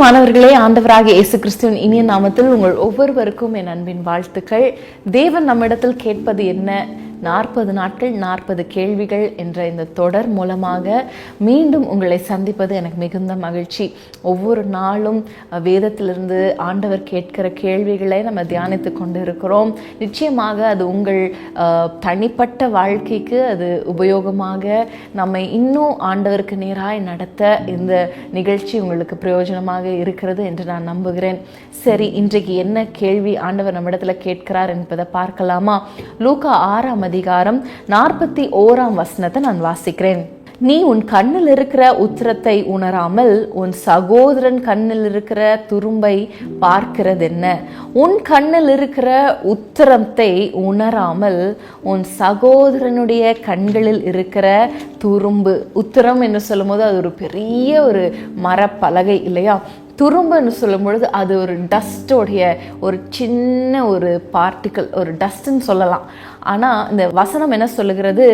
பிரியமானவர்களே, ஆண்டவராகிய இயேசு கிறிஸ்துவின் இனிய நாமத்தில் உங்கள் ஒவ்வொருவருக்கும் என் அன்பின் வாழ்த்துக்கள். தேவன் நம்மிடத்தில் கேட்பது என்ன? 40 நாட்கள் 40 கேள்விகள் என்ற இந்த தொடர் மூலமாக மீண்டும் உங்களை சந்திப்பது எனக்கு மிகுந்த மகிழ்ச்சி. ஒவ்வொரு நாளும் வேதத்திலிருந்து ஆண்டவர் கேட்கிற கேள்விகளை நம்ம தியானித்து கொண்டு இருக்கிறோம். நிச்சயமாக அது உங்கள் தனிப்பட்ட வாழ்க்கைக்கு அது உபயோகமாக நம்மை இன்னும் ஆண்டவருக்கு நேராய் நடத்த இந்த நிகழ்ச்சி உங்களுக்கு பிரயோஜனமாக இருக்கிறது என்று நான் நம்புகிறேன். சரி, இன்றைக்கு என்ன கேள்வி ஆண்டவர் நம்மிடத்தில் கேட்கிறார் என்பதை பார்க்கலாமா? லூக்கா 6 அதிகாரம் 41 வசனத்தை நான் வாசிக்கிறேன். நீ உன் கண்ணில் இருக்கிற உத்திரத்தை உணராமல் உன் சகோதரன் கண்ணில் இருக்கிற துரும்பை பார்க்கிறது என்ன? உன் கண்ணில் இருக்கிற உத்திரத்தை உணராமல் உன் சகோதரனுடைய கண்களில் இருக்கிற துரும்பு. உத்திரம் என்று சொல்லும் போது அது ஒரு பெரிய ஒரு மரப்பலகை இல்லையா? துரும்புன்னு சொல்லும் பொழுது அது ஒரு டஸ்டோடைய ஒரு சின்ன ஒரு பார்ட்டிக்கல், ஒரு டஸ்ட்ன்னு சொல்லலாம். ஆனால் இந்த வசனம் என்ன சொல்லுகிறது?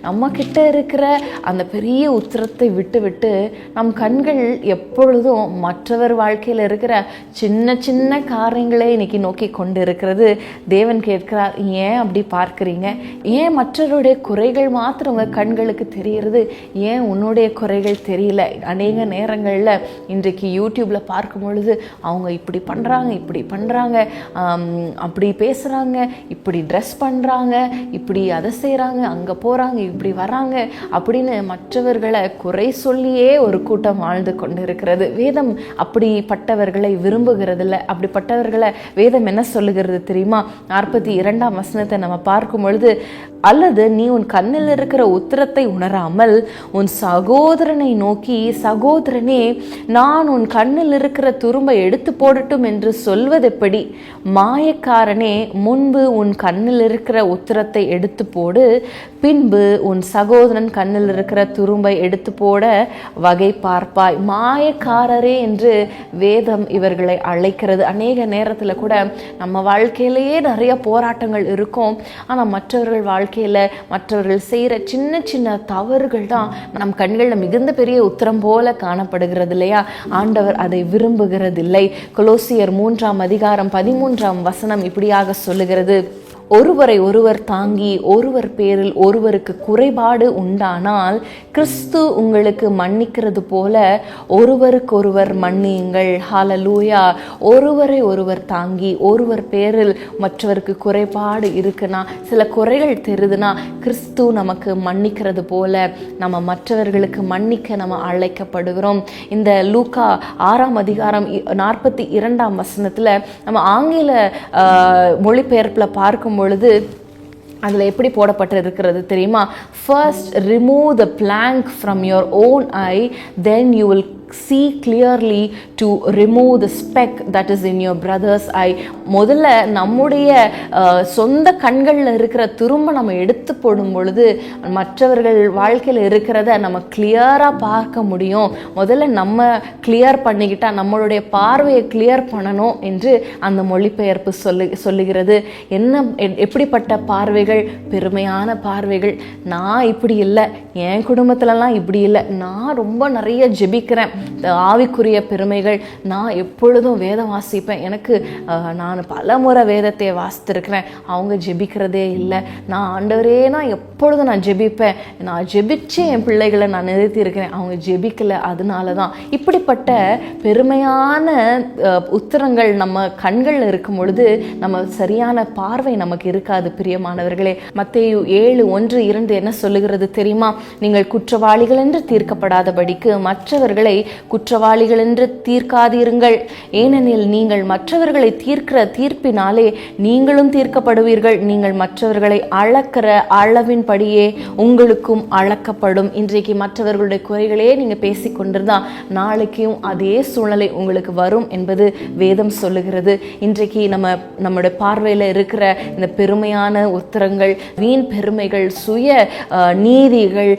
நம்ம கிட்ட இருக்கிற அந்த பெரிய உத்திரத்தை விட்டு விட்டு நம் கண்கள் எப்பொழுதும் மற்றவர் வாழ்க்கையில் இருக்கிற சின்ன சின்ன காரியங்களே இன்னைக்கு நோக்கி கொண்டு இருக்கிறது. தேவன் கேட்கிறார், ஏன் அப்படி பார்க்குறீங்க? ஏன் மற்றவருடைய குறைகள் மாத்திரம் உங்கள் கண்களுக்கு தெரிகிறது? ஏன் உன்னுடைய குறைகள் தெரியல? அநேக நேரங்களில் இன்றைக்கு யூடியூப்பில் பார்க்கும் பொழுது அவங்க இப்படி பண்ணுறாங்க, இப்படி பண்ணுறாங்க, அப்படி பேசுகிறாங்க, இப்படி ட்ரெஸ் பண்ணுறாங்க, இப்படி அதை செய்கிறாங்க, அங்கே போகிறாங்க, இப்படி வராங்க அப்படின்னு மற்றவர்களை குறை சொல்லியே ஒரு கூட்டம் வாழ்ந்து கொண்டு இருக்கிறது. வேதம் அப்படிப்பட்டவர்களை விரும்புகிறதில்ல. அப்படிப்பட்டவர்களை வேதம் என்ன சொல்லுகிறது தெரியுமா? 42 வசனத்தை நம்ம பார்க்கும் பொழுது, அல்லது நீ உன் கண்ணில் இருக்கிற உத்திரத்தை உணராமல் உன் சகோதரனை நோக்கி, சகோதரனே, நான் உன் கண்ணில் இருக்கிற துரும்பை எடுத்து போடட்டும் என்று சொல்வதெப்படி? மாயக்காரனே, முன்பு உன் கண்ணில் இருக்கிற உத்திரத்தை எடுத்து போடு, பின்பு உன் சகோதரன் கண்ணில் இருக்கிற துரும்பை எடுத்து போட வகை பார்ப்பாய். மாயக்காரரே என்று வேதம் இவர்களை அழைக்கிறது. அநேக நேரத்தில் கூட நம்ம வாழ்க்கையிலேயே நிறைய போராட்டங்கள் இருக்கும். ஆனால் மற்றவர்கள் வாழ்க்கையில் மற்றவர்கள் செய்கிற சின்ன சின்ன தவறுகள் தான் நம் கண்களில் மிகுந்த பெரிய உத்திரம் போல காணப்படுகிறது இல்லையா? ஆண்டவர் அதை விரும்புகிறதில்லை. கொலோசியர் 3 அதிகாரம் 13 வசனம் இப்படியாக சொல்லுகிறது, ஒருவரை ஒருவர் தாங்கி ஒருவர் பேரில் ஒருவருக்கு குறைபாடு உண்டானால் கிறிஸ்து உங்களுக்கு மன்னிக்கிறது போல ஒருவருக்கொருவர் மன்னியுங்கள். ஹல்லேலூயா. ஒருவரை ஒருவர் தாங்கி ஒருவர் பேரில் மற்றவருக்கு குறைபாடு இருக்குன்னா, சில குறைகள் தெரியுதுன்னா, கிறிஸ்து நமக்கு மன்னிக்கிறது போல நம்ம மற்றவர்களுக்கு மன்னிக்க நம்ம அழைக்கப்படுகிறோம். இந்த லூக்கா 6 அதிகாரம் 42 வசனத்தில் நம்ம ஆங்கில மொழிபெயர்ப்பில் பார்க்கும் பொழுது அதில் எப்படி போடப்பட்டு இருக்கிறது தெரியுமா? First remove the plank from your own eye, then you will see clearly to remove the speck that is in your brother's eye. முதல்ல நம்முடைய சொந்த கண்களில் இருக்கிற துரும்ப நம்ம எடுத்து போடும் பொழுது மற்றவர்கள் வாழ்க்கையில் இருக்கிறத நம்ம கிளியராக பார்க்க முடியும். முதல்ல நம்ம கிளியர் பண்ணிக்கிட்டா நம்மளுடைய பார்வையை கிளியர் பண்ணணும் என்று அந்த மொழிபெயர்ப்பு சொல்லுகிறது. என்ன எப்படிப்பட்ட பார்வைகள்? பெருமையான பார்வைகள். நான் இப்படி இல்லை, என் குடும்பத்திலலாம் இப்படி இல்லை, நான் ரொம்ப நிறைய ஜெபிக்கிறேன், ஆவிக்குரிய பெருமைகள், நான் எப்பொழுதும் வேதம் வாசிப்பேன், எனக்கு நான் பல முறை வேதத்தை வாசித்திருக்கிறேன், அவங்க ஜெபிக்கிறதே இல்லை, நான் ஆண்டவரே நான் எப்பொழுதும் நான் ஜெபிப்பேன், நான் ஜெபிச்சு என் பிள்ளைகளை நான் நிறுத்தி இருக்கிறேன், அவங்க ஜெபிக்கலை, அதனால தான். இப்படிப்பட்ட பெருமையான உத்திரங்கள் நம்ம கண்களில் இருக்கும் பொழுது நம்ம சரியான பார்வை நமக்கு இருக்காது. பிரியமானவர்களே, மத்தேயு 7:1-2 என்ன சொல்லுகிறது தெரியுமா? நீங்கள் குற்றவாளிகள் என்று தீர்க்கப்படாதபடிக்கு மற்றவர்களை குற்றவாளிகள் என்று தீர்க்காதீருங்கள், ஏனெனில் நீங்கள் மற்றவர்களை தீர்க்கிற தீர்ப்பினாலே நீங்களும் தீர்க்கப்படுவீர்கள், நீங்கள் மற்றவர்களை அளக்கிற அளவின்படியே உங்களுக்கும் அளக்கப்படும். இன்றைக்கு மற்றவர்களுடைய குறைகளே நீங்க பேசிக்கொண்டிருந்தா நாளைக்கும் அதே சூழ்நிலை உங்களுக்கு வரும் என்பது வேதம் சொல்லுகிறது. இன்றைக்கு நம்முடைய பார்வையில் இருக்கிற இந்த பெருமையான உத்திரங்கள், வீண் பெருமைகள், சுய நீதிகள்,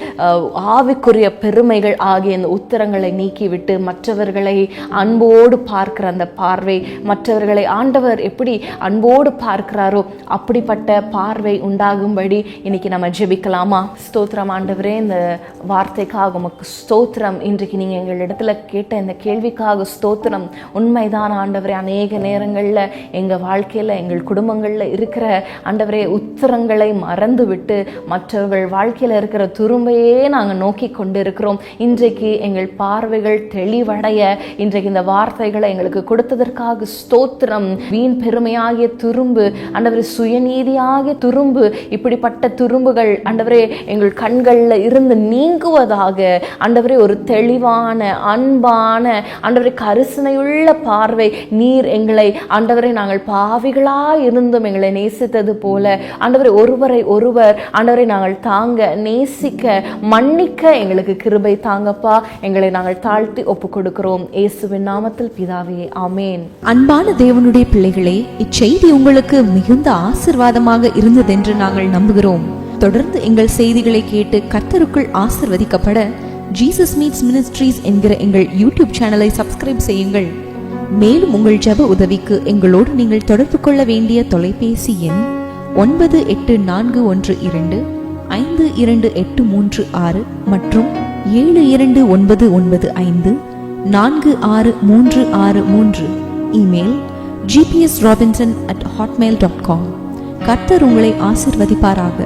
ஆவிக்குரிய பெருமைகள் ஆகிய இந்த உத்திரங்களை நீக்கி நீக்கிவிட்டு மற்றவர்களை அன்போடு பார்க்கிற அந்த பார்வை, மற்றவர்களை ஆண்டவர் எப்படி அன்போடு பார்க்கிறாரோ அப்படிப்பட்ட பார்வை உண்டாகும்படி இன்னைக்கு நம்ம ஜெபிக்கலாமா? ஸ்தோத்திரம் ஆண்டவரே, இந்த வார்த்தைக்காக உமக்கு ஸ்தோத்திரம். இன்றைக்கு நீங்கள் எங்களிடத்துல கேட்ட இந்த கேள்விக்காக ஸ்தோத்திரம். உண்மைதான் ஆண்டவரே, அநேக நேரங்களில் எங்கள் வாழ்க்கையில் எங்கள் குடும்பங்களில் இருக்கிற ஆண்டவரே உத்தரங்களை மறந்து விட்டு மற்றவர்கள் வாழ்க்கையில் இருக்கிற துரும்பையே நாங்கள் நோக்கி கொண்டு இருக்கிறோம். இன்றைக்கு எங்கள் பார்வைகள் தெளிவடைய இன்றைக்கு இந்த வார்த்தைகளை எங்களுக்கு கொடுத்ததற்காக ஸ்தோத்திரம். வீண் பெருமையாகிய துரும்பு ஆண்டவரே, சுயநீதியாகிய துரும்பு, இப்படிப்பட்ட துரும்புகள் ஆண்டவரே எங்கள் கண்களில் இருந்து நீங்குவதாக ஆண்டவரே ஒரு தெளிவான அன்பான ஆண்டவரே கரிசனையுள்ள பார்வை நீர் எங்களை ஆண்டவரை நாங்கள் பாவிகளாய் இருந்தும் எங்களை நேசித்தது போல ஆண்டவரை ஒருவரை ஒருவர் ஆண்டவரை நாங்கள் தாங்க, நேசிக்க, மன்னிக்க எங்களுக்கு கிருபை தாங்கப்பா. எங்களை நாங்கள் தாழ்த்தி ஒப்பு கொடுக்கிறோம் இயேசுவின் நாமத்தில் பிதாவே, ஆமேன். அன்பான தேவனுடைய பிள்ளைகளே, இச்செய்தி உங்களுக்கு மிகுந்த ஆசீர்வாதமாக இருந்ததென்று நாங்கள் நம்புகிறோம். தொடர்ந்து எங்கள் செய்திகளை கேட்டு கர்த்தருக்குள் ஆசீர்வதிக்கப்பட ஜீசஸ் மீட்ஸ் மினிஸ்ட்ரீஸ் என்கிற எங்கள் யூடியூப் சேனலை சப்ஸ்கிரைப் செய்யுங்கள். மேலும் உங்கள் ஜெப உதவிக்கு எங்களோடு நீங்கள் தொடர்பு கொள்ள வேண்டிய தொலைபேசி எண் 9842252836 மற்றும் 7299546363. Email gpsrobinson@hotmail.com. கர்த்தர் உங்களை ஆசீர்வதிப்பாராக.